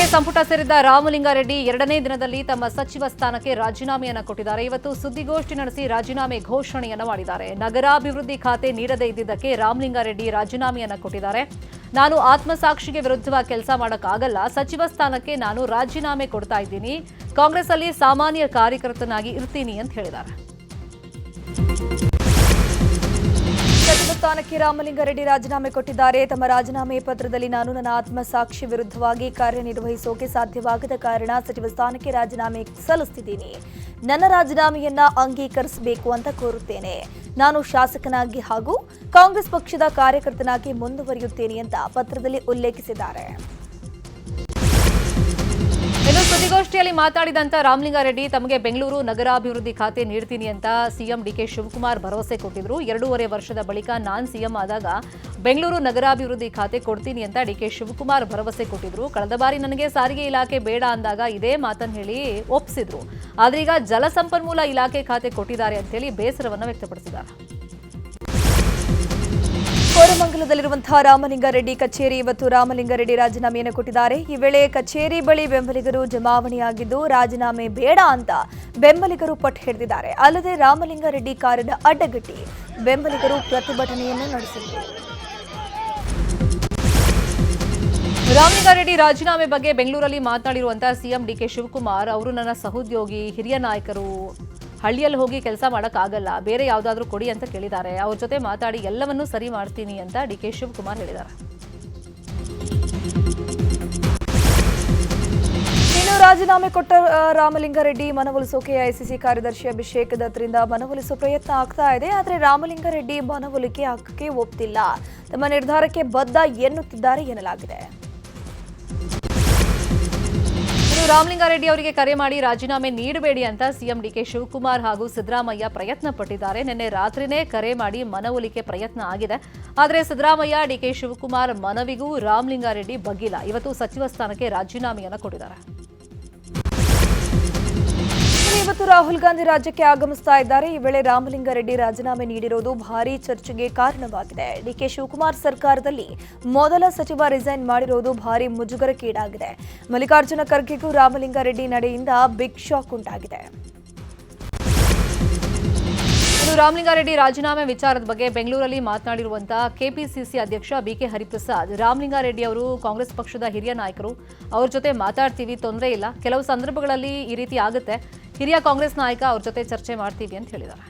DK ಸಂಪುಟ ಸೇರಿದ್ದ ರಾಮಲಿಂಗಾರೆಡ್ಡಿ ಎರಡನೇ ದಿನದಲ್ಲಿ ತಮ್ಮ ಸಚಿವ ಸ್ಥಾನಕ್ಕೆ ರಾಜೀನಾಮೆಯನ್ನು ಕೊಟ್ಟಿದ್ದಾರೆ. ಇವತ್ತು ಸುದ್ದಿಗೋಷ್ಠಿ ನಡೆಸಿ ರಾಜೀನಾಮೆ ಘೋಷಣೆಯನ್ನು ಮಾಡಿದ್ದಾರೆ. ನಗರಾಭಿವೃದ್ಧಿ ಖಾತೆ ನೀಡದೇ ಇದ್ದಿದ್ದಕ್ಕೆ ರಾಮಲಿಂಗಾರೆಡ್ಡಿ ರಾಜೀನಾಮೆಯನ್ನು ಕೊಟ್ಟಿದ್ದಾರೆ. ನಾನು ಆತ್ಮಸಾಕ್ಷಿಗೆ ವಿರುದ್ಧವಾಗಿ ಕೆಲಸ ಮಾಡೋಕ್ಕಾಗಲ್ಲ, ಸಚಿವ ಸ್ಥಾನಕ್ಕೆ ನಾನು ರಾಜೀನಾಮೆ ಕೊಡ್ತಾ ಇದ್ದೀನಿ, ಕಾಂಗ್ರೆಸ್ ಅಲ್ಲಿ ಸಾಮಾನ್ಯ ಕಾರ್ಯಕರ್ತನಾಗಿ ಇರ್ತೀನಿ ಅಂತ ಹೇಳಿದ್ದಾರೆ. ಸಚಿವ ಸ್ಥಾನಕ್ಕೆ ರಾಮಲಿಂಗಾರೆಡ್ಡಿ ರಾಜೀನಾಮೆ ಕೊಟ್ಟಿದ್ದಾರೆ. ತಮ್ಮ ರಾಜೀನಾಮೆ ಪತ್ರದಲ್ಲಿ ನಾನು ನನ್ನ ಆತ್ಮಸಾಕ್ಷಿ ವಿರುದ್ಧವಾಗಿ ಕಾರ್ಯನಿರ್ವಹಿಸೋಕೆ ಸಾಧ್ಯವಾಗದ ಕಾರಣ ಸಚಿವ ಸ್ಥಾನಕ್ಕೆ ರಾಜೀನಾಮೆ ಸಲ್ಲಿಸುತ್ತಿದ್ದೀನಿ. ನನ್ನ ರಾಜೀನಾಮೆಯನ್ನ ಅಂಗೀಕರಿಸಬೇಕು ಅಂತ ಕೋರುತ್ತೇನೆ. ನಾನು ಶಾಸಕನಾಗಿ ಹಾಗೂ ಕಾಂಗ್ರೆಸ್ ಪಕ್ಷದ ಕಾರ್ಯಕರ್ತನಾಗಿ ಮುಂದುವರಿಯುತ್ತೇನೆ ಅಂತ ಪತ್ರದಲ್ಲಿ ಉಲ್ಲೇಖಿಸಿದ್ದಾರೆ. ಇನ್ನು ಸುದ್ದಿಗೋಷ್ಠಿಯಲ್ಲಿ ಮಾತನಾಡಿದಂತ ರಾಮಲಿಂಗಾರೆಡ್ಡಿ ತಮಗೆ ಬೆಂಗಳೂರು ನಗರಾಭಿವೃದ್ಧಿ ಖಾತೆ ನೀಡ್ತೀನಿ ಅಂತ ಸಿಎಂ ಡಿಕೆ ಶಿವಕುಮಾರ್ ಭರವಸೆ ಕೊಟ್ಟಿದ್ರು. 2.5 ವರ್ಷದ ಬಳಿಕ ನಾನು ಸಿಎಂ ಆದಾಗ ಬೆಂಗಳೂರು ನಗರಾಭಿವೃದ್ಧಿ ಖಾತೆ ಕೊಡ್ತೀನಿ ಅಂತ ಡಿಕೆ ಶಿವಕುಮಾರ್ ಭರವಸೆ ಕೊಟ್ಟಿದ್ರು. ಕಳೆದ ಬಾರಿ ನನಗೆ ಸಾರಿಗೆ ಇಲಾಖೆ ಬೇಡ ಅಂದಾಗ ಇದೇ ಮಾತನ್ನು ಹೇಳಿ ಒಪ್ಪಿಸಿದ್ರು. ಆದ್ರೆ ಈಗ ಜಲಸಂಪನ್ಮೂಲ ಇಲಾಖೆ ಖಾತೆ ಕೊಟ್ಟಿದ್ದಾರೆ ಅಂತ ಹೇಳಿ ಬೇಸರವನ್ನು ವ್ಯಕ್ತಪಡಿಸಿದ್ದಾರೆ. ಕೋರಮಂಗಲದಲ್ಲಿರುವಂತಹ ರಾಮಲಿಂಗಾರೆಡ್ಡಿ ಕಚೇರಿ ಇವತ್ತು ರಾಮಲಿಂಗಾರೆಡ್ಡಿ ರಾಜೀನಾಮೆಯನ್ನು ಕೊಟ್ಟಿದ್ದಾರೆ. ಈ ವೇಳೆ ಕಚೇರಿ ಬಳಿ ಬೆಂಬಲಿಗರು ಜಮಾವಣೆಯಾಗಿದ್ದು ರಾಜೀನಾಮೆ ಬೇಡ ಅಂತ ಬೆಂಬಲಿಗರು ಪಟ್ಟು ಹಿಡಿದಿದ್ದಾರೆ. ಅಲ್ಲದೆ ರಾಮಲಿಂಗಾರೆಡ್ಡಿ ಕಾರನ್ನು ಅಡ್ಡಗಟ್ಟಿ ಬೆಂಬಲಿಗರು ಪ್ರತಿಭಟನೆಯನ್ನು ನಡೆಸಿದರು. ರಾಮಲಿಂಗಾರೆಡ್ಡಿ ರಾಜೀನಾಮೆ ಬಗ್ಗೆ ಬೆಂಗಳೂರಲ್ಲಿ ಮಾತನಾಡಿರುವಂತಹ ಸಿಎಂ ಡಿಕೆ ಶಿವಕುಮಾರ್ ಅವರು ನನ್ನ ಸಹೋದ್ಯೋಗಿ, ಹಿರಿಯ ನಾಯಕರು, ಹಳ್ಳಿಯಲ್ಲಿ ಹೋಗಿ ಕೆಲಸ ಮಾಡೋಕ್ಕಾಗಲ್ಲ, ಬೇರೆ ಯಾವುದಾದ್ರೂ ಕೊಡಿ ಅಂತ ಕೇಳಿದ್ದಾರೆ. ಅವ್ರ ಜೊತೆ ಮಾತಾಡಿ ಎಲ್ಲವನ್ನೂ ಸರಿ ಮಾಡ್ತೀನಿ ಅಂತ ಡಿಕೆ ಶಿವಕುಮಾರ್ ಹೇಳಿದ್ದಾರೆ. ಇನ್ನು ರಾಜೀನಾಮೆ ಕೊಟ್ಟ ರಾಮಲಿಂಗಾರೆಡ್ಡಿ ಮನವೊಲಿಸೋಕೆ ಎಐಸಿಸಿ ಕಾರ್ಯದರ್ಶಿ ಅಭಿಷೇಕ್ ದತ್ತರಿಂದ ಮನವೊಲಿಸುವ ಪ್ರಯತ್ನ ಆಗ್ತಾ ಇದೆ. ಆದರೆ ರಾಮಲಿಂಗಾರೆಡ್ಡಿ ಮನವೊಲಿಕೆ ಹಕ್ಕಕ್ಕೆ ಒಪ್ತಿಲ್ಲ, ತಮ್ಮ ನಿರ್ಧಾರಕ್ಕೆ ಬದ್ಧ ಎನ್ನುತ್ತಿದ್ದಾರೆ ಎನ್ನಲಾಗಿದೆ. ರಾಮಲಿಂಗಾರೆಡ್ಡಿ ಅವರಿಗೆ ಕರೆ ಮಾಡಿ ರಾಜೀನಾಮೆ ನೀಡಬೇಡಿ ಅಂತ ಸಿಎಂ ಡಿಕೆ ಶಿವಕುಮಾರ್ ಹಾಗೂ ಸಿದ್ದರಾಮಯ್ಯ ಪ್ರಯತ್ನ ಪಟ್ಟಿದ್ದಾರೆ. ನಿನ್ನೆ ರಾತ್ರಿನೇ ಕರೆ ಮಾಡಿ ಮನವೊಲಿಕೆ ಪ್ರಯತ್ನ ಆಗಿದೆ. ಆದರೆ ಸಿದ್ದರಾಮಯ್ಯ, ಡಿಕೆ ಶಿವಕುಮಾರ್ ಮನವಿಗೂ ರಾಮಲಿಂಗಾರೆಡ್ಡಿ ಬಗ್ಗಿಲ್ಲ. ಇವತ್ತು ಸಚಿವ ಸ್ಥಾನಕ್ಕೆ ರಾಜೀನಾಮೆಯನ್ನು ಕೊಟ್ಟಿದ್ದಾರೆ. ಇವತ್ತು ರಾಹುಲ್ ಗಾಂಧಿ ರಾಜ್ಯಕ್ಕೆ ಆಗಮಿಸ್ತಾ ಇದ್ದಾರೆ. ಈ ವೇಳೆ ರಾಮಲಿಂಗಾರೆಡ್ಡಿ ರಾಜೀನಾಮೆ ನೀಡಿರೋದು ಭಾರೀ ಚರ್ಚೆಗೆ ಕಾರಣವಾಗಿದೆ. ಡಿಕೆ ಶಿವಕುಮಾರ್ ಸರ್ಕಾರದಲ್ಲಿ ಮೊದಲ ಸಚಿವ ರಿಸೈನ್ ಮಾಡಿರೋದು ಭಾರೀ ಮುಜುಗರಕ್ಕೀಡಾಗಿದೆ. ಮಲ್ಲಿಕಾರ್ಜುನ ಖರ್ಗೆಗೂ ರಾಮಲಿಂಗಾರೆಡ್ಡಿ ನಡೆಯಿಂದ ಬಿಗ್ ಶಾಕ್ ಉಂಟಾಗಿದೆ. ರಾಮಲಿಂಗಾರೆಡ್ಡಿ ರಾಜೀನಾಮೆ ವಿಚಾರದ ಬಗ್ಗೆ ಬೆಂಗಳೂರಲ್ಲಿ ಮಾತನಾಡಿರುವಂತಹ ಕೆಪಿಸಿಸಿ ಅಧ್ಯಕ್ಷ ಬಿಕೆ ಹರಿಪ್ರಸಾದ್, ರಾಮಲಿಂಗಾರೆಡ್ಡಿ ಅವರು ಕಾಂಗ್ರೆಸ್ ಪಕ್ಷದ ಹಿರಿಯ ನಾಯಕರು, ಅವ್ರ ಜೊತೆ ಮಾತಾಡ್ತೀವಿ, ತೊಂದರೆ ಇಲ್ಲ, ಕೆಲವು ಸಂದರ್ಭಗಳಲ್ಲಿ ಈ ರೀತಿ ಆಗುತ್ತೆ, ಹಿರಿಯ ಕಾಂಗ್ರೆಸ್ ನಾಯಕ, ಅವ್ರ ಜೊತೆ ಚರ್ಚೆ ಮಾಡ್ತೀವಿ ಅಂತ ಹೇಳಿದ್ದಾರೆ.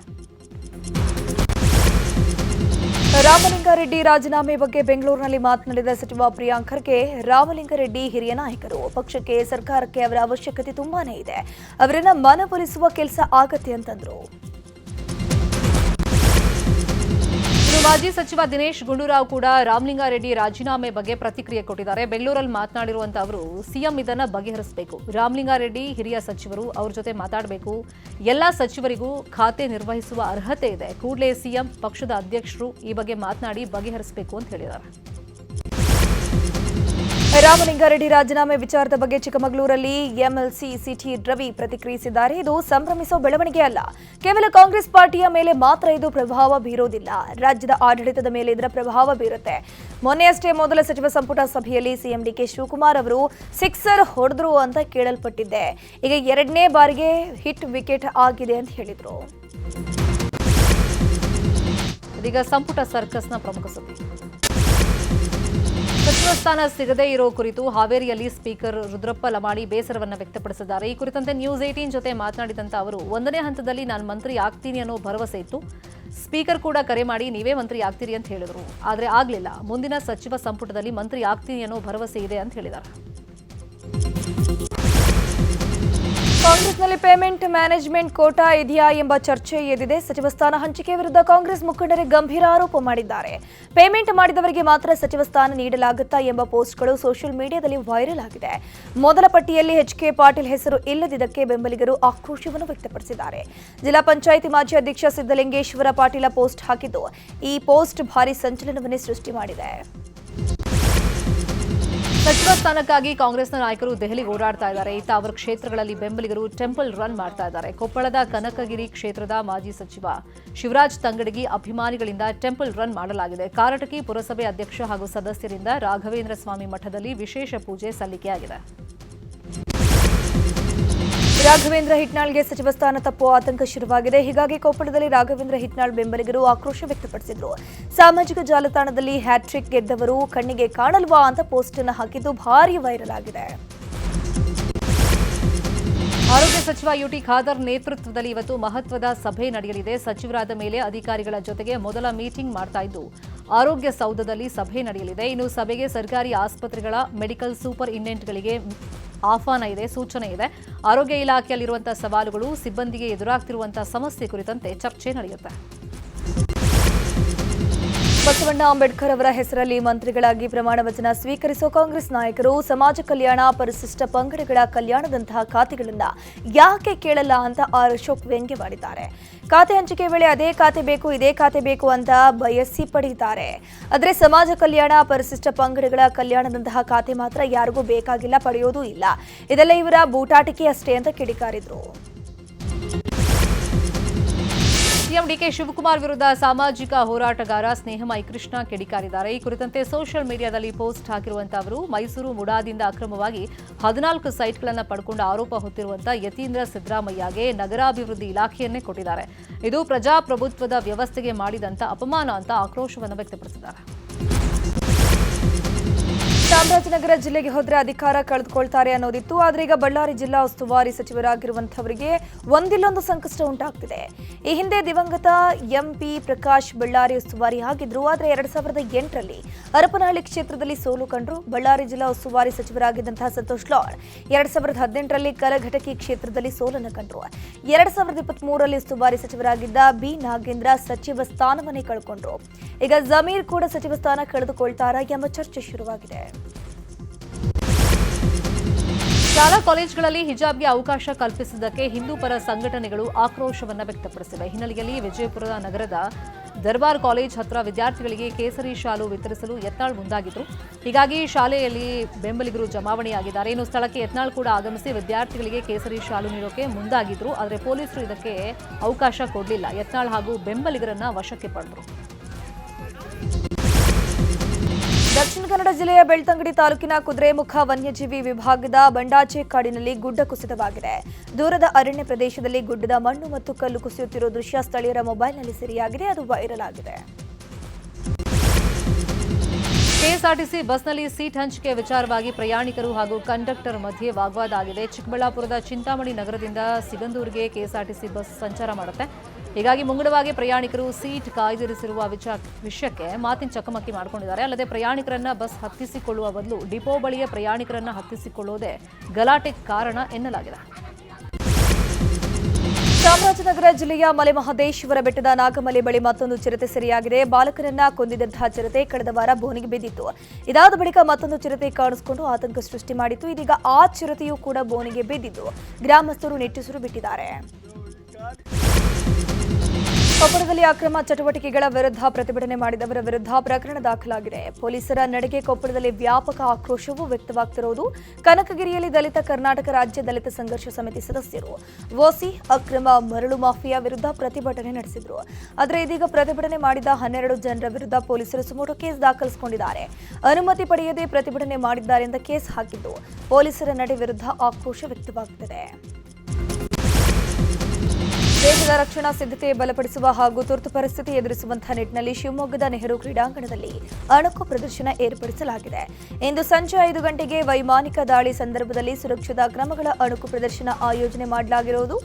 ರಾಮಲಿಂಗಾರೆಡ್ಡಿ ರಾಜೀನಾಮೆ ಬಗ್ಗೆ ಬೆಂಗಳೂರಿನಲ್ಲಿ ಮಾತನಾಡಿದ ಸಚಿವ ಪ್ರಿಯಾಂಕ್ ಖರ್ಗೆ, ರಾಮಲಿಂಗಾರೆಡ್ಡಿ ಹಿರಿಯ ನಾಯಕರು, ಪಕ್ಷಕ್ಕೆ ಸರ್ಕಾರಕ್ಕೆ ಅವರ ಅವಶ್ಯಕತೆ ತುಂಬಾನೇ ಇದೆ, ಅವರನ್ನ ಮನವೊಲಿಸುವ ಕೆಲಸ ಆಗತ್ತೆ ಅಂತಂದ್ರು. ಮಾಜಿ ಸಚಿವ ದಿನೇಶ್ ಗುಂಡೂರಾವ್ ಕೂಡ ರಾಮಲಿಂಗಾರೆಡ್ಡಿ ರಾಜೀನಾಮೆ ಬಗ್ಗೆ ಪ್ರತಿಕ್ರಿಯೆ ಕೊಟ್ಟಿದ್ದಾರೆ. ಬೆಂಗಳೂರಲ್ಲಿ ಮಾತನಾಡಿರುವಂತಹ ಅವರು, ಸಿಎಂ ಇದನ್ನ ಬಗೆಹರಿಸಬೇಕು, ರಾಮಲಿಂಗಾರೆಡ್ಡಿ ಹಿರಿಯ ಸಚಿವರು, ಅವ್ರ ಜೊತೆ ಮಾತಾಡಬೇಕು, ಎಲ್ಲಾ ಸಚಿವರಿಗೂ ಖಾತೆ ನಿರ್ವಹಿಸುವ ಅರ್ಹತೆ ಇದೆ, ಕೂಡಲೇ ಸಿಎಂ, ಪಕ್ಷದ ಅಧ್ಯಕ್ಷರು ಈ ಬಗ್ಗೆ ಮಾತನಾಡಿ ಬಗೆಹರಿಸಬೇಕು ಅಂತ ಹೇಳಿದ್ದಾರೆ. ರಾಮಲಿಂಗಾರೆಡ್ಡಿ ರಾಜೀನಾಮೆ ವಿಚಾರದ ಬಗ್ಗೆ ಚಿಕ್ಕಮಗಳೂರಲ್ಲಿ ಎಂಎಲ್ಸಿ ಸಿಟಿ ರವಿ ಪ್ರತಿಕ್ರಿಯಿಸಿದ್ದಾರೆ. ಇದು ಸಂಭ್ರಮಿಸುವ ಬೆಳವಣಿಗೆ ಅಲ್ಲ, ಕೇವಲ ಕಾಂಗ್ರೆಸ್ ಪಾರ್ಟಿಯ ಮೇಲೆ ಮಾತ್ರ ಇದು ಪ್ರಭಾವ ಬೀರೋದಿಲ್ಲ, ರಾಜ್ಯದ ಆಡಳಿತದ ಮೇಲೆ ಇದರ ಪ್ರಭಾವ ಬೀರುತ್ತೆ. ಮೊನ್ನೆಯಷ್ಟೇ ಮೊದಲ ಸಚಿವ ಸಂಪುಟ ಸಭೆಯಲ್ಲಿ ಸಿಎಂ ಡಿಕೆ ಶಿವಕುಮಾರ್ ಅವರು ಸಿಕ್ಸರ್ ಹೊಡೆದ್ರು ಅಂತ ಕೇಳಲ್ಪಟ್ಟಿದ್ದೆ. ಈಗ ಎರಡನೇ ಬಾರಿಗೆ ಹಿಟ್ ವಿಕೆಟ್ ಆಗಿದೆ ಅಂತ ಹೇಳಿದ್ರು. ಇದೀಗ ಸಂಪುಟ ಸರ್ಕಸ್ನ ಪ್ರಮುಖ ಸುದ್ದಿ. ಸಚಿವ ಸ್ಥಾನ ಸಿಗದೇ ಇರೋ ಕುರಿತು ಹಾವೇರಿಯಲ್ಲಿ ಸ್ಪೀಕರ್ ರುದ್ರಪ್ಪ ಲಮಾಣಿ ಬೇಸರವನ್ನು ವ್ಯಕ್ತಪಡಿಸಿದ್ದಾರೆ. ಈ ಕುರಿತಂತೆ ನ್ಯೂಸ್ 18 ಜೊತೆ ಮಾತನಾಡಿದಂತ ಅವರು, 1ನೇ ಹಂತದಲ್ಲಿ ನಾನು ಮಂತ್ರಿ ಆಗ್ತೀನಿ ಅನ್ನೋ ಭರವಸೆ ಇತ್ತು, ಸ್ಪೀಕರ್ ಕೂಡ ಕರೆ ಮಾಡಿ ನೀವೇ ಮಂತ್ರಿ ಆಗ್ತೀರಿ ಅಂತ ಹೇಳಿದರು, ಆದರೆ ಆಗಲಿಲ್ಲ, ಮುಂದಿನ ಸಚಿವ ಸಂಪುಟದಲ್ಲಿ ಮಂತ್ರಿ ಆಗ್ತೀನಿ ಅನ್ನೋ ಭರವಸೆ ಇದೆ ಅಂತ ಹೇಳಿದ್ದಾರೆ. ಕಾಂಗ್ರೆಸ್ನಲ್ಲಿ ಪೇಮೆಂಟ್ ಮ್ಯಾನೇಜ್ಮೆಂಟ್ ಕೋಟಾ ಇದೆಯಾ ಎಂಬ ಚರ್ಚೆ ಎದ್ದಿದೆ. ಸಚಿವ ಸ್ಥಾನ ಹಂಚಿಕೆ ವಿರುದ್ಧ ಕಾಂಗ್ರೆಸ್ ಮುಖಂಡರೇ ಗಂಭೀರ ಆರೋಪ ಮಾಡಿದ್ದಾರೆ. ಪೇಮೆಂಟ್ ಮಾಡಿದವರಿಗೆ ಮಾತ್ರ ಸಚಿವ ಸ್ಥಾನ ನೀಡಲಾಗುತ್ತಾ ಎಂಬ ಪೋಸ್ಟ್ಗಳು ಸೋಷಿಯಲ್ ಮೀಡಿಯಾದಲ್ಲಿ ವೈರಲ್ ಆಗಿದೆ. ಮೊದಲ ಪಟ್ಟಿಯಲ್ಲಿ ಎಚ್.ಕೆ. ಪಾಟೀಲ್ ಹೆಸರು ಇಲ್ಲದಿದ್ದಕ್ಕೆ ಬೆಂಬಲಿಗರು ಆಕ್ರೋಶವನ್ನು ವ್ಯಕ್ತಪಡಿಸಿದ್ದಾರೆ. ಜಿಲ್ಲಾ ಪಂಚಾಯಿತಿ ಮಾಜಿ ಅಧ್ಯಕ್ಷ ಸಿದ್ದಲಿಂಗೇಶ್ವರ ಪಾಟೀಲ ಪೋಸ್ಟ್ ಹಾಕಿದ್ದು, ಈ ಪೋಸ್ಟ್ ಭಾರೀ ಸಂಚಲನವನ್ನೇ ಸೃಷ್ಟಿ ಮಾಡಿದೆ. ಸಚಿವ ಸ್ಥಾನಕ್ಕಾಗಿ ಕಾಂಗ್ರೆಸ್ನ ನಾಯಕರು ದೆಹಲಿಗೆ ಓಡಾಡ್ತಾ ಇದ್ದಾರೆ. ಇತ್ತ ಅವರ ಕ್ಷೇತ್ರಗಳಲ್ಲಿ ಬೆಂಬಲಿಗರು ಟೆಂಪಲ್ ರನ್ ಮಾಡ್ತಾ ಇದ್ದಾರೆ. ಕೊಪ್ಪಳದ ಕನಕಗಿರಿ ಕ್ಷೇತ್ರದ ಮಾಜಿ ಸಚಿವ ಶಿವರಾಜ್ ತಂಗಡಗಿ ಅಭಿಮಾನಿಗಳಿಂದ ಟೆಂಪಲ್ ರನ್ ಮಾಡಲಾಗಿದೆ. ಕಾರಟಗಿ ಪುರಸಭೆ ಅಧ್ಯಕ್ಷ ಹಾಗೂ ಸದಸ್ಯರಿಂದ ರಾಘವೇಂದ್ರ ಸ್ವಾಮಿ ಮಠದಲ್ಲಿ ವಿಶೇಷ ಪೂಜೆ ಸಲ್ಲಿಕೆಯಾಗಿದೆ. ರಾಘವೇಂದ್ರ ಹಿಟ್ನಾಳ್ಗೆ ಸಚಿವ ಸ್ಥಾನ ತಪ್ಪುವ ಆತಂಕ ಶುರುವಾಗಿದೆ. ಹೀಗಾಗಿ ಕೊಪ್ಪಳದಲ್ಲಿ ರಾಘವೇಂದ್ರ ಹಿಟ್ನಾಳ್ ಬೆಂಬಲಿಗರು ಆಕ್ರೋಶ ವ್ಯಕ್ತಪಡಿಸಿದರು. ಸಾಮಾಜಿಕ ಜಾಲತಾಣದಲ್ಲಿ ಹ್ಯಾಟ್ರಿಕ್ ಗೆದ್ದವರು ಕಣ್ಣಿಗೆ ಕಾಣಲ್ವಾ ಅಂತ ಪೋಸ್ಟ್ ಅನ್ನು ಹಾಕಿದ್ದು ಭಾರೀ ವೈರಲ್ ಆಗಿದೆ. ಆರೋಗ್ಯ ಸಚಿವ ಯುಟಿ ಖಾದರ್ ನೇತೃತ್ವದಲ್ಲಿ ಇವತ್ತು ಮಹತ್ವದ ಸಭೆ ನಡೆಯಲಿದೆ. ಸಚಿವರಾದ ಮೇಲೆ ಅಧಿಕಾರಿಗಳ ಜೊತೆಗೆ ಮೊದಲ ಮೀಟಿಂಗ್ ಮಾಡ್ತಾ ಇದ್ದು ಆರೋಗ್ಯ ಸೌಧದಲ್ಲಿ ಸಭೆ ನಡೆಯಲಿದೆ. ಇನ್ನು ಸಭೆಗೆ ಸರ್ಕಾರಿ ಆಸ್ಪತ್ರೆಗಳ ಮೆಡಿಕಲ್ ಸೂಪರಿಂಟೆಂಡೆಂಟ್ಗಳಿಗೆ ಆಹ್ವಾನ ಇದೆ, ಸೂಚನೆ ಇದೆ. ಆರೋಗ್ಯ ಇಲಾಖೆಯಲ್ಲಿರುವಂತಹ ಸವಾಲುಗಳು, ಸಿಬ್ಬಂದಿಗೆ ಎದುರಾಗ್ತಿರುವಂತಹ ಸಮಸ್ಯೆ ಕುರಿತಂತೆ ಚರ್ಚೆ ನಡೆಯುತ್ತೆ. ಬಸವಣ್ಣ ಅಂಬೇಡ್ಕರ್ ಅವರ ಹೆಸರಲ್ಲಿ ಮಂತ್ರಿಗಳಾಗಿ ಪ್ರಮಾಣ ವಚನ ಸ್ವೀಕರಿಸುವ ಕಾಂಗ್ರೆಸ್ ನಾಯಕರು ಸಮಾಜ ಕಲ್ಯಾಣ, ಪರಿಶಿಷ್ಟ ಪಂಗಡಗಳ ಕಲ್ಯಾಣದಂತಹ ಖಾತೆಗಳನ್ನ ಯಾಕೆ ಕೇಳಲ್ಲ ಅಂತ ಅಶೋಕ್ ವ್ಯಂಗ್ಯ ಮಾಡಿದ್ದಾರೆ. ಖಾತೆ ಹಂಚಿಕೆ ವೇಳೆ ಅದೇ ಖಾತೆ ಬೇಕು, ಇದೇ ಖಾತೆ ಬೇಕು ಅಂತ ಬಯಸಿ ಪಡೆದಿದ್ದಾರೆ. ಆದರೆ ಸಮಾಜ ಕಲ್ಯಾಣ, ಪರಿಶಿಷ್ಟ ಪಂಗಡಗಳ ಕಲ್ಯಾಣದಂತಹ ಖಾತೆ ಮಾತ್ರ ಯಾರಿಗೂ ಬೇಕಾಗಿಲ್ಲ, ಪಡೆಯೋದೂ ಇಲ್ಲ. ಇದೆಲ್ಲ ಇವರ ಬೂಟಾಟಿಕೆ ಅಷ್ಟೇ ಅಂತ ಕಿಡಿಕಾರಿದ್ರು. ಸಿಎಂ ಡಿಕೆ ಶಿವಕುಮಾರ್ ವಿರುದ್ಧ ಸಾಮಾಜಿಕ ಹೋರಾಟಗಾರ ಸ್ನೇಹಮೈ ಕೃಷ್ಣ ಕಿಡಿಕಾರಿದ್ದಾರೆ. ಈ ಕುರಿತಂತೆ ಸೋಷಿಯಲ್ ಮೀಡಿಯಾದಲ್ಲಿ ಪೋಸ್ಟ್ ಹಾಕಿರುವಂತಹ ಅವರು ಮೈಸೂರು ಮುಡಾದಿಂದ ಅಕ್ರಮವಾಗಿ 14 ಸೈಟ್ಗಳನ್ನು ಪಡ್ಕೊಂಡ ಆರೋಪ ಹೊತ್ತಿರುವಂತಹ ಯತೀಂದ್ರ ಸಿದ್ದರಾಮಯ್ಯಗೆ ನಗರಾಭಿವೃದ್ಧಿ ಇಲಾಖೆಯನ್ನೇ ಕೊಟ್ಟಿದ್ದಾರೆ. ಇದು ಪ್ರಜಾಪ್ರಭುತ್ವದ ವ್ಯವಸ್ಥೆಗೆ ಮಾಡಿದಂತ ಅಪಮಾನ ಅಂತ ಆಕ್ರೋಶವನ್ನು ವ್ಯಕ್ತಪಡಿಸಿದ್ದಾರೆ. ಚಾಮರಾಜನಗರ ಜಿಲ್ಲೆಗೆ ಹೋದ್ರೆ ಅಧಿಕಾರ ಕಳೆದುಕೊಳ್ತಾರೆ ಅನ್ನೋದಿತ್ತು. ಆದ್ರೆ ಈಗ ಬಳ್ಳಾರಿ ಜಿಲ್ಲಾ ಉಸ್ತುವಾರಿ ಸಚಿವರಾಗಿರುವಂತವರಿಗೆ ಒಂದಿಲ್ಲೊಂದು ಸಂಕಷ್ಟ ಉಂಟಾಗ್ತಿದೆ. ಈ ಹಿಂದೆ ದಿವಂಗತ ಎಂಪಿ ಪ್ರಕಾಶ್ ಬಳ್ಳಾರಿ ಉಸ್ತುವಾರಿ ಆಗಿದ್ರು. ಆದ್ರೆ 2008ರಲ್ಲಿ ಹರಪನಹಳ್ಳಿ ಕ್ಷೇತ್ರದಲ್ಲಿ ಸೋಲು ಕಂಡ್ರು. ಬಳ್ಳಾರಿ ಜಿಲ್ಲಾ ಉಸ್ತುವಾರಿ ಸಚಿವರಾಗಿದ್ದಂತಹ ಸಂತೋಷ್ ಲಾಡ್ 2018ರಲ್ಲಿ ಕಲಘಟಕಿ ಕ್ಷೇತ್ರದಲ್ಲಿ ಸೋಲನ್ನು ಕಂಡ್ರು. 2023ರಲ್ಲಿ ಉಸ್ತುವಾರಿ ಸಚಿವರಾಗಿದ್ದ ಬಿ ನಾಗೇಂದ್ರ ಸಚಿವ ಸ್ಥಾನವನ್ನೇ ಕಳ್ಕೊಂಡ್ರು. ಈಗ ಜಮೀರ್ ಕೂಡ ಸಚಿವ ಸ್ಥಾನ ಕಳೆದುಕೊಳ್ತಾರಾ ಎಂಬ ಚರ್ಚೆ ಶುರುವಾಗಿದೆ. ಶಾಲಾ ಕಾಲೇಜುಗಳಲ್ಲಿ ಹಿಜಾಬ್ಗೆ ಅವಕಾಶ ಕಲ್ಪಿಸಿದ್ದಕ್ಕೆ ಹಿಂದೂ ಪರ ಸಂಘಟನೆಗಳು ಆಕ್ರೋಶವನ್ನು ವ್ಯಕ್ತಪಡಿಸಿವೆ. ಹಿನ್ನೆಲೆಯಲ್ಲಿ ವಿಜಯಪುರ ನಗರದ ದರ್ಬಾರ್ ಕಾಲೇಜ್ ಹತ್ರ ವಿದ್ಯಾರ್ಥಿಗಳಿಗೆ ಕೇಸರಿ ಶಾಲು ವಿತರಿಸಲು ಯತ್ನಾಳ್ ಮುಂದಾಗಿದ್ರು. ಹೀಗಾಗಿ ಶಾಲೆಯಲ್ಲಿ ಬೆಂಬಲಿಗರು ಜಮಾವಣೆಯಾಗಿದ್ದಾರೆ. ಇನ್ನು ಸ್ಥಳಕ್ಕೆ ಯತ್ನಾಳ್ ಕೂಡ ಆಗಮಿಸಿ ವಿದ್ಯಾರ್ಥಿಗಳಿಗೆ ಕೇಸರಿ ಶಾಲು ನೀಡೋಕೆ ಮುಂದಾಗಿದ್ರು. ಆದರೆ ಪೊಲೀಸರು ಇದಕ್ಕೆ ಅವಕಾಶ ಕೊಡಲಿಲ್ಲ. ಯತ್ನಾಳ್ ಹಾಗೂ ಬೆಂಬಲಿಗರನ್ನ ವಶಕ್ಕೆ ಪಡೆದರು. ದಕ್ಷಿಣ ಕನ್ನಡ ಜಿಲ್ಲೆಯ ಬೆಳ್ತಂಗಡಿ ತಾಲೂಕಿನ ಕುದುರೆಮುಖ ವನ್ಯಜೀವಿ ವಿಭಾಗದ ಬಂಡಾಚೆ ಕಾಡಿನಲ್ಲಿ ಗುಡ್ಡ ಕುಸಿತವಾಗಿದೆ. ದೂರದ ಅರಣ್ಯ ಪ್ರದೇಶದಲ್ಲಿ ಗುಡ್ಡದ ಮಣ್ಣು ಮತ್ತು ಕಲ್ಲು ಕುಸಿಯುತ್ತಿರುವ ದೃಶ್ಯ ಸ್ಥಳೀಯರ ಮೊಬೈಲ್ನಲ್ಲಿ ಸೆರೆಯಾಗಿದೆ. ಅದು ವೈರಲ್ ಆಗಿದೆ. ಕೆಎಸ್ಆರ್ಟಿಸಿ ಬಸ್ನಲ್ಲಿ ಸೀಟ್ ಹಂಚಿಕೆ ವಿಚಾರವಾಗಿ ಪ್ರಯಾಣಿಕರು ಹಾಗೂ ಕಂಡಕ್ಟರ್ ಮಧ್ಯೆ ವಾಗ್ವಾದ ಆಗಿದೆ. ಚಿಕ್ಕಬಳ್ಳಾಪುರದ ಚಿಂತಾಮಣಿ ನಗರದಿಂದ ಸಿಗಂದೂರಿಗೆ ಕೆಎಸ್ಆರ್ಟಿಸಿ ಬಸ್ ಸಂಚಾರ ಮಾಡುತ್ತೆ. ಹೀಗಾಗಿ ಮುಂಗಡವಾಗಿ ಪ್ರಯಾಣಿಕರು ಸೀಟ್ ಕಾಯ್ದಿರಿಸಿರುವ ವಿಷಯಕ್ಕೆ ಮಾತಿನ ಚಕಮಕಿ ಮಾಡಿಕೊಂಡಿದ್ದಾರೆ. ಅಲ್ಲದೆ ಪ್ರಯಾಣಿಕರನ್ನ ಬಸ್ ಹತ್ತಿಸಿಕೊಳ್ಳುವ ಬದಲು ಡಿಪೋ ಬಳಿಯ ಪ್ರಯಾಣಿಕರನ್ನ ಹತ್ತಿಸಿಕೊಳ್ಳುವುದೇ ಗಲಾಟೆ ಕಾರಣ ಎನ್ನಲಾಗಿದೆ. ಚಾಮರಾಜನಗರ ಜಿಲ್ಲೆಯ ಮಲೆಮಹದೇಶ್ವರ ಬೆಟ್ಟದ ನಾಗಮಲೆ ಬಳಿ ಮತ್ತೊಂದು ಚಿರತೆ ಸೆರೆಯಾಗಿದೆ. ಬಾಲಕರನ್ನ ಕೊಂದಿದ್ದಂತಹ ಚಿರತೆ ಕಳೆದ ವಾರ ಬೋನಿಗೆ ಬಿದ್ದಿತ್ತು. ಇದಾದ ಬಳಿಕ ಮತ್ತೊಂದು ಚಿರತೆ ಕಾಣಿಸಿಕೊಂಡು ಆತಂಕ ಸೃಷ್ಟಿ ಮಾಡಿತ್ತು. ಇದೀಗ ಆ ಚಿರತೆಯೂ ಕೂಡ ಬೋನಿಗೆ ಬಿದ್ದಿದ್ದು ಗ್ರಾಮಸ್ಥರು ನಿಟ್ಟುಸಿರು ಬಿಟ್ಟಿದ್ದಾರೆ. ಕೊಪ್ಪಳದಲ್ಲಿ ಅಕ್ರಮ ಚಟುವಟಿಕೆಗಳ ವಿರುದ್ಧ ಪ್ರತಿಭಟನೆ ಮಾಡಿದವರ ವಿರುದ್ಧ ಪ್ರಕರಣ ದಾಖಲಾಗಿದೆ. ಪೊಲೀಸರ ನಡೆಗೆ ಕೊಪ್ಪಳದಲ್ಲಿ ವ್ಯಾಪಕ ಆಕ್ರೋಶವೂ ವ್ಯಕ್ತವಾಗ್ತಿರುವುದು. ಕನಕಗಿರಿಯಲ್ಲಿ ದಲಿತ ಕರ್ನಾಟಕ ರಾಜ್ಯ ದಲಿತ ಸಂಘರ್ಷ ಸಮಿತಿ ಸದಸ್ಯರು ಓಸಿ ಅಕ್ರಮ ಮರಳು ಮಾಫಿಯಾ ವಿರುದ್ಧ ಪ್ರತಿಭಟನೆ ನಡೆಸಿದ್ರು. ಆದರೆ ಇದೀಗ ಪ್ರತಿಭಟನೆ ಮಾಡಿದ 12 ಜನರ ವಿರುದ್ಧ ಪೊಲೀಸರು ಸುಮೋಟೋ ಕೇಸ್ ದಾಖಲಿಸಿಕೊಂಡಿದ್ದಾರೆ. ಅನುಮತಿ ಪಡೆಯದೆ ಪ್ರತಿಭಟನೆ ಮಾಡಿದ್ದಾರೆ ಎಂದು ಕೇಸ್ ಹಾಕಿದ್ದು ಪೊಲೀಸರ ನಡೆ ವಿರುದ್ಧ ಆಕ್ರೋಶ ವ್ಯಕ್ತವಾಗುತ್ತಿದೆ. ದೇಶದ ರಕ್ಷಣಾ ಸಿದ್ಧತೆ ಬಲಪಡಿಸುವ ಹಾಗೂ ತುರ್ತು ಪರಿಸ್ಥಿತಿ ಎದುರಿಸುವಂತಹ ನಿಟ್ಟಿನಲ್ಲಿ ಶಿವಮೊಗ್ಗದ ನೆಹರು ಕ್ರೀಡಾಂಗಣದಲ್ಲಿ ಅಣಕು ಪ್ರದರ್ಶನ ಏರ್ಪಡಿಸಲಾಗಿದೆ. ಇಂದು ಸಂಜೆ 5 ಗಂಟೆಗೆ ವೈಮಾನಿಕ ದಾಳಿ ಸಂದರ್ಭದಲ್ಲಿ ಸುರಕ್ಷತಾ ಕ್ರಮಗಳ ಅಣಕು ಪ್ರದರ್ಶನ ಆಯೋಜನೆ ಮಾಡಲಾಗಿರುವುದು.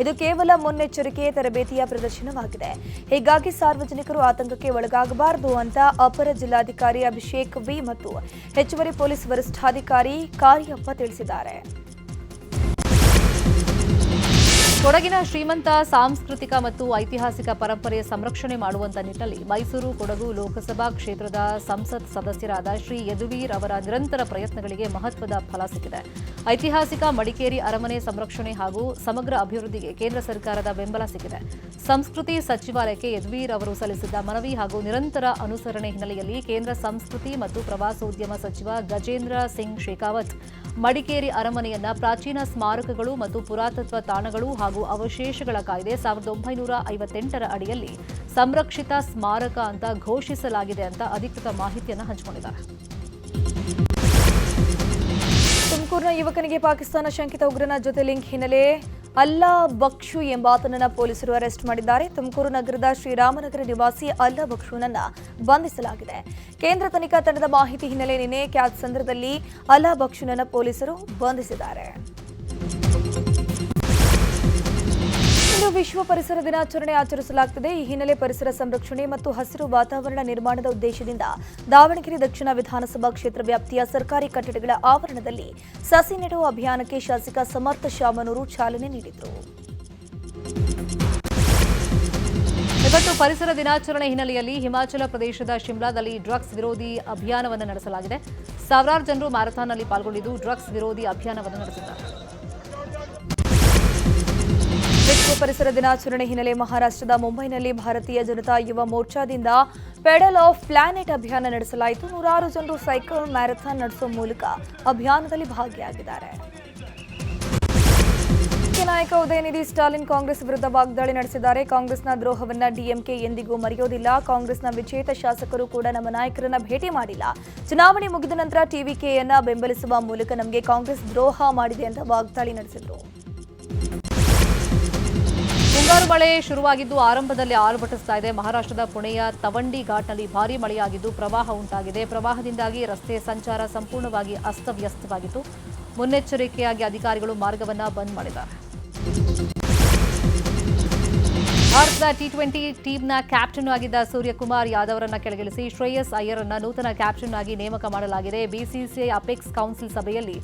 ಇದು ಕೇವಲ ಮುನ್ನೆಚ್ಚರಿಕೆ ತರಬೇತಿಯ ಪ್ರದರ್ಶನವಾಗಿದೆ. ಹೀಗಾಗಿ ಸಾರ್ವಜನಿಕರು ಆತಂಕಕ್ಕೆ ಒಳಗಾಗಬಾರದು ಅಂತ ಅಪರ ಜಿಲ್ಲಾಧಿಕಾರಿ ಅಭಿಷೇಕ್ ವಿ ಮತ್ತು ಹೆಚ್ಚುವರಿ ಪೊಲೀಸ್ ವರಿಷ್ಠಾಧಿಕಾರಿ ಕಾರ್ಯಪ್ಪ ತಿಳಿಸಿದ್ದಾರೆ. ಕೊಡಗಿನ ಶ್ರೀಮಂತ ಸಾಂಸ್ಕೃತಿಕ ಮತ್ತು ಐತಿಹಾಸಿಕ ಪರಂಪರೆ ಸಂರಕ್ಷಣೆ ಮಾಡುವಂತ ನಿಟ್ಟಿನಲ್ಲಿ ಮೈಸೂರು ಕೊಡಗು ಲೋಕಸಭಾ ಕ್ಷೇತ್ರದ ಸಂಸತ್ ಸದಸ್ಯರಾದ ಶ್ರೀ ಯದುವೀರ್ ಅವರ ನಿರಂತರ ಪ್ರಯತ್ನಗಳಿಗೆ ಮಹತ್ವದ ಫಲ ಸಿಕ್ಕಿದೆ. ಐತಿಹಾಸಿಕ ಮಡಿಕೇರಿ ಅರಮನೆ ಸಂರಕ್ಷಣೆ ಹಾಗೂ ಸಮಗ್ರ ಅಭಿವೃದ್ಧಿಗೆ ಕೇಂದ್ರ ಸರ್ಕಾರದ ಬೆಂಬಲ ಸಿಕ್ಕಿದೆ. ಸಂಸ್ಕೃತಿ ಸಚಿವಾಲಯಕ್ಕೆ ಯದುವೀರ್ ಅವರು ಸಲ್ಲಿಸಿದ್ದ ಮನವಿ ಹಾಗೂ ನಿರಂತರ ಅನುಸರಣೆ ಹಿನ್ನೆಲೆಯಲ್ಲಿ ಕೇಂದ್ರ ಸಂಸ್ಕೃತಿ ಮತ್ತು ಪ್ರವಾಸೋದ್ಯಮ ಸಚಿವ ಗಜೇಂದ್ರ ಸಿಂಗ್ ಶೇಖಾವತ್ ಮಡಿಕೇರಿ ಅರಮನೆಯನ್ನ ಪ್ರಾಚೀನ ಸ್ಮಾರಕಗಳು ಮತ್ತು ಪುರಾತತ್ವ ತಾಣಗಳು ಹಾಗೂ ಅವಶೇಷಗಳ ಕಾಯ್ದೆ 1958ರ ಅಡಿಯಲ್ಲಿ ಸಂರಕ್ಷಿತ ಸ್ಮಾರಕ ಅಂತ ಘೋಷಿಸಲಾಗಿದೆ ಅಂತ ಅಧಿಕೃತ ಮಾಹಿತಿಯನ್ನು ಹಂಚಿಕೊಂಡಿದ್ದಾರೆ. ತುಮಕೂರಿನ ಯುವಕನಿಗೆ ಪಾಕಿಸ್ತಾನ ಶಂಕಿತ ಉಗ್ರನ ಜೊತೆ ಲಿಂಕ್ ಹಿನ್ನೆಲೆ ಅಲ್ಲಾ ಬಕ್ಷು ಎಂಬಾತನನ್ನ ಪೊಲೀಸರು ಅರೆಸ್ಟ್ ಮಾಡಿದ್ದಾರೆ. ತುಮಕೂರು ನಗರದ ಶ್ರೀರಾಮನಗರ ನಿವಾಸಿ ಅಲ್ಲಾ ಬಕ್ಷುನನ್ನ ಬಂಧಿಸಲಾಗಿದೆ. ಕೇಂದ್ರ ತನಿಖಾ ತಂಡದ ಮಾಹಿತಿ ಹಿನ್ನೆಲೆ ನಿನ್ನೆ ಕ್ಯಾತ್ಸಂದ್ರದಲ್ಲಿ ಅಲ್ಲಾ ಬಕ್ಷುನನ್ನ ಪೊಲೀಸರು ಬಂಧಿಸಿದ್ದಾರೆ. ಇಂದು ವಿಶ್ವ ಪರಿಸರ ದಿನಾಚರಣೆ ಆಚರಿಸಲಾಗುತ್ತದೆ. ಈ ಹಿನ್ನೆಲೆ ಪರಿಸರ ಸಂರಕ್ಷಣೆ ಮತ್ತು ಹಸಿರು ವಾತಾವರಣ ನಿರ್ಮಾಣದ ಉದ್ದೇಶದಿಂದ ದಾವಣಗೆರೆ ದಕ್ಷಿಣ ವಿಧಾನಸಭಾ ಕ್ಷೇತ್ರ ವ್ಯಾಪ್ತಿಯ ಸರ್ಕಾರಿ ಕಟ್ಟಡಗಳ ಆವರಣದಲ್ಲಿ ಸಸಿ ನೆಡುವ ಅಭಿಯಾನಕ್ಕೆ ಶಾಸಕ ಸಮರ್ಥ ಶಾಮನೂರು ಚಾಲನೆ ನೀಡಿದರು. ಇವತ್ತು ಪರಿಸರ ದಿನಾಚರಣೆ ಹಿನ್ನೆಲೆಯಲ್ಲಿ ಹಿಮಾಚಲ ಪ್ರದೇಶದ ಶಿಮ್ಲಾದಲ್ಲಿ ಡ್ರಗ್ಸ್ ವಿರೋಧಿ ಅಭಿಯಾನವನ್ನು ನಡೆಸಲಾಗಿದೆ. ಸಾವಿರಾರು ಜನರು ಮ್ಯಾರಥಾನ್ನಲ್ಲಿ ಪಾಲ್ಗೊಂಡಿದ್ದು ಡ್ರಗ್ಸ್ ವಿರೋಧಿ ಅಭಿಯಾನವನ್ನು ನಡೆಸಿದ್ದಾರೆ. ವಿಶ್ವ ಪರಿಸರ ದಿನಾಚರಣೆ ಹಿನ್ನೆಲೆ ಮಹಾರಾಷ್ಟ್ರದ ಮುಂಬೈನಲ್ಲಿ ಭಾರತೀಯ ಜನತಾ ಯುವ ಮೋರ್ಚಾದಿಂದ ಪೆಡಲ್ ಆಫ್ ಪ್ಲಾನೆಟ್ ಅಭಿಯಾನ ನಡೆಸಲಾಯಿತು. ನೂರಾರು ಜನರು ಸೈಕಲ್ ಮ್ಯಾರಥಾನ್ ನಡೆಸುವ ಮೂಲಕ ಅಭಿಯಾನದಲ್ಲಿ ಭಾಗಿಯಾಗಿದ್ದಾರೆ. ನಾಯಕ ಉದಯನಿಧಿ ಸ್ಟಾಲಿನ್ ಕಾಂಗ್ರೆಸ್ ವಿರುದ್ಧ ವಾಗ್ದಾಳಿ ನಡೆಸಿದ್ದಾರೆ. ಕಾಂಗ್ರೆಸ್ನ ದ್ರೋಹವನ್ನ ಡಿಎಂಕೆ ಎಂದಿಗೂ ಮರೆಯೋದಿಲ್ಲ. ಕಾಂಗ್ರೆಸ್ನ ವಿಜೇತ ಶಾಸಕರು ಕೂಡ ನಮ್ಮ ನಾಯಕರನ್ನ ಭೇಟಿ ಮಾಡಿಲ್ಲ. ಚುನಾವಣೆ ಮುಗಿದ ನಂತರ ಟಿವಿಕೆಯನ್ನ ಬೆಂಬಲಿಸುವ ಮೂಲಕ ನಮಗೆ ಕಾಂಗ್ರೆಸ್ ದ್ರೋಹ ಮಾಡಿದೆ ಅಂತ ವಾಗ್ದಾಳಿ ನಡೆಸಿದರು. ಮುಂಗಾರು ಮಳೆ ಶುರುವಾಗಿದ್ದು ಆರಂಭದಲ್ಲಿ ಆರ್ಭಟಿಸ್ತಾ ಇದೆ. ಮಹಾರಾಷ್ಟ್ರದ ಪುಣೆಯ ತವಂಡಿ ಘಾಟ್ನಲ್ಲಿ ಭಾರೀ ಮಳೆಯಾಗಿದ್ದು ಪ್ರವಾಹ ಉಂಟಾಗಿದೆ. ಪ್ರವಾಹದಿಂದಾಗಿ ರಸ್ತೆ ಸಂಚಾರ ಸಂಪೂರ್ಣವಾಗಿ ಅಸ್ತವ್ಯಸ್ತವಾಗಿತ್ತು. ಮುನ್ನೆಚ್ಚರಿಕೆಯಾಗಿ ಅಧಿಕಾರಿಗಳು ಮಾರ್ಗವನ್ನು ಬಂದ್ ಮಾಡಿದ್ದಾರೆ. ಭಾರತದ ಟಿ20 ಟೀಮ್ನ ಕ್ಯಾಪ್ಟನ್ ಆಗಿದ್ದ ಸೂರ್ಯಕುಮಾರ್ ಯಾದವ್ ಅವರನ್ನು ಕೆಳಗಿಳಿಸಿ ಶ್ರೇಯಸ್ ಅಯ್ಯರ್ ಅನ್ನು ನೂತನ ಕ್ಯಾಪ್ಟನ್ ಆಗಿ ನೇಮಕ ಮಾಡಲಾಗಿದೆ. ಬಿಸಿಸಿಐ ಅಪೆಕ್ಸ್ ಕೌನ್ಸಿಲ್ ಸಭೆಯಲ್ಲಿ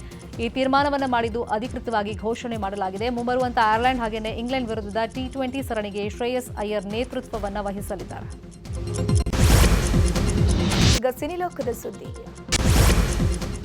ಈ ತೀರ್ಮಾನವನ್ನು ಮಾಡಿದ್ದು ಅಧಿಕೃತವಾಗಿ ಘೋಷಣೆ ಮಾಡಲಾಗಿದೆ. ಮುಂಬರುವಂತ ಐರ್ಲೆಂಡ್ ಹಾಗೆಯೇ ಇಂಗ್ಲೆಂಡ್ ವಿರುದ್ಧದ ಟಿ20 ಸರಣಿಗೆ ಶ್ರೇಯಸ್ ಅಯ್ಯರ್ ನೇತೃತ್ವವನ್ನು ವಹಿಸಲಿದ್ದಾರೆ. ಈಗ ಸಿನಿಲೋಕದ ಸುದ್ದಿ.